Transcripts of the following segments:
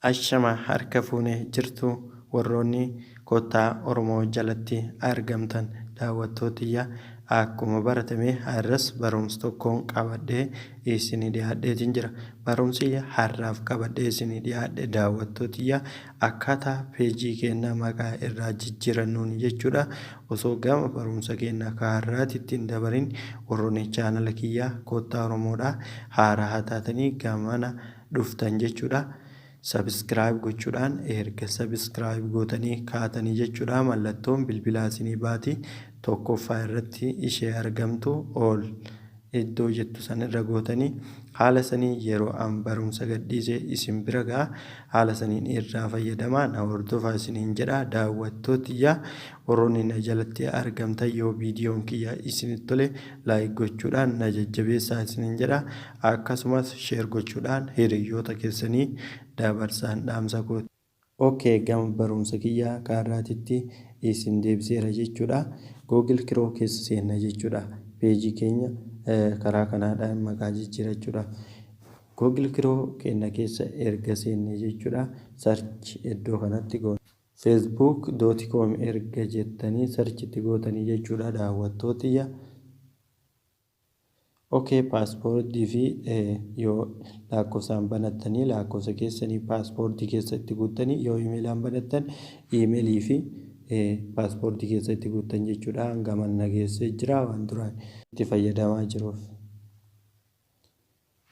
Ashama harka fuunee jirtu warroonni kottaa Oromoo jalatti argamtan daawwattootiyya akkuma baratame har'as barumsa tokkoon qabadhee isinii dhiyaadheetiin jira. Barumsi har'aaf qabadhee isinii dhiyaadhe daawwattootiyya akkaataa peejii keenyaa maqaa irraa jijjiirannuun jechuudha. Osoo gama barumsa keenyaa har'aatti ittiin dabarin warroonni chaanala kiyyaa kottaa Oromoodhaa haaraa taatanii gamana dhuftan jechuudha. Subscribe gochuudhaan erga subscribe gootanii kaatanii jechuudha. Mallattoon bilbilaa isinii baati tokkoffaa irratti ishee argamtu all iddoo jettu sanirra gootanii haala sanii yeroo an barumsa gadhiisee isin bira ga'a. Haala saniin irraa fayyadamaa na hordofaa isiniin jedha. Daawwattootiyya warroonni na jalatti argamtan yoo viidiyoon kiyya isinitti tole laayik gochuudhaan na jajjabeessaa isiniin jedha. Akkasumas sheer gochuudhaan hiriyoota keessanii dabarsaan dhaamsa kooti. Okay, gama barumsa kiyyaa kaarraatitti isin deebiseera jechuudha. Google Kiroo keessa seenna jechuudha. Peejii keenya karaa kanaadhaan maqaa jijjiirachuudha. Google Kiroo keenya keessa erga seenne jechuudha. Search iddoo kanatti goona. Facebook.com erga jettanii searchitti gootanii jechuudha daawwattootiyya. Okay, paaspoortii fi yoo lakkoofsaan banattanii lakkoofsa keessanii paaspoortii keessatti guuttanii yoo imeelaan banattan imeelii fi paaspoortii keessatti guuttan jechuudha. Gaman nageessee jira waan duraan itti fayyadamaa jiruuf.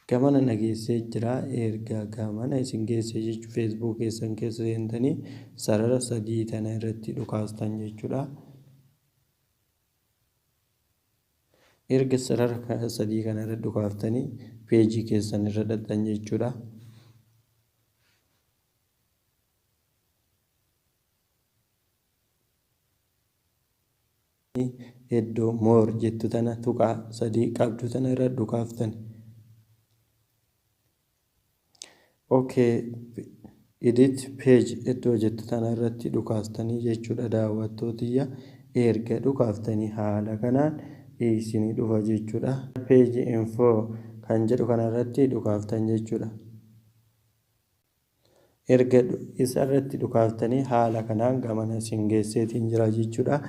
Gamana nageessee jira erga gamana isin geessee jechuudha. Facebook keessan keessa seentanii sarara sadii tana irratti dhukaastan jechuudha. Erga sarara sadii kana irra dhukaaftanii peejii keessan irra dhaqxan jechuudha. Iddoo moor jettu tana tuqaa sadii qabdu tana irra dhukaaftan. Okay, edit page iddoo jettu tana irratti dhukaastanii jechuudha daawwattootiyya. Erga dhukaaftanii haala kanaan isinii dhufa jechuudha. Page info kan jedhu kana irratti dhukaaftan jechuudha. Erga isa irratti dhukaaftanii haala kanaan gamana isin geesseetiin jira jechuudha.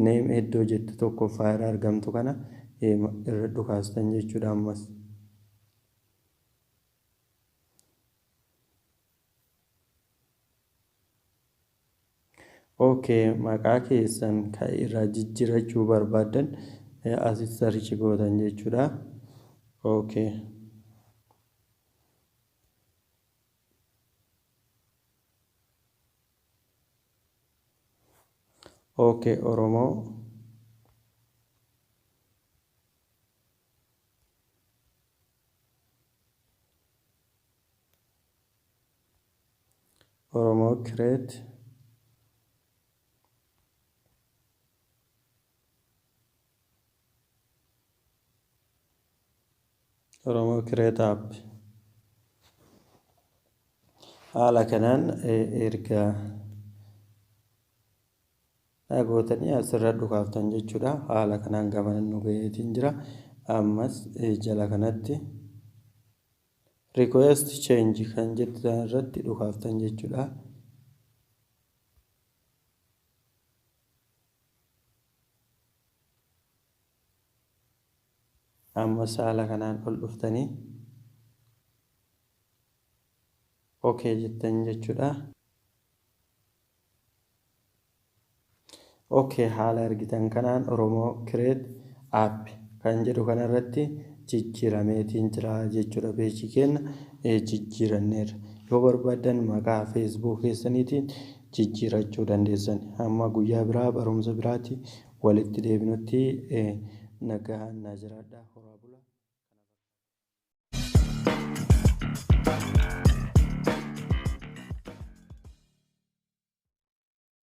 Name iddoo jettu tokkoffaa irra argamtu kana irra dhukaastan jechuudha ammas. Okay, maqaa keessan kan irraa jijjiirachuu barbaadan asitti search gootan jechuudha. Okay. Okay, Oromoo. Oromoo create. Oromoo create app. Haala kanaan erga gootanii asirra dhukaaftan jechuudha. Haala kanaan gamana nu gaheetiin jira. Ammas jala kanatti request change kan jettu irratti dhukaaftan jechuudha. Ammas haala kanaan ol dhuftanii okay jettan jechuudha. Okay, haala argitan kanaan Oromoo create app kan jedhu kanarratti jijjiirameetiin jira jechuudha. Peejii keenya jijjiiranneerra. Yoo barbaadan maqaa Facebook keessaniitiin jijjiirachuu dandeessan. Amma guyyaa biraa barumsa biraatti walitti deebinutti nagaan na jiraadha. Horaa bulaa.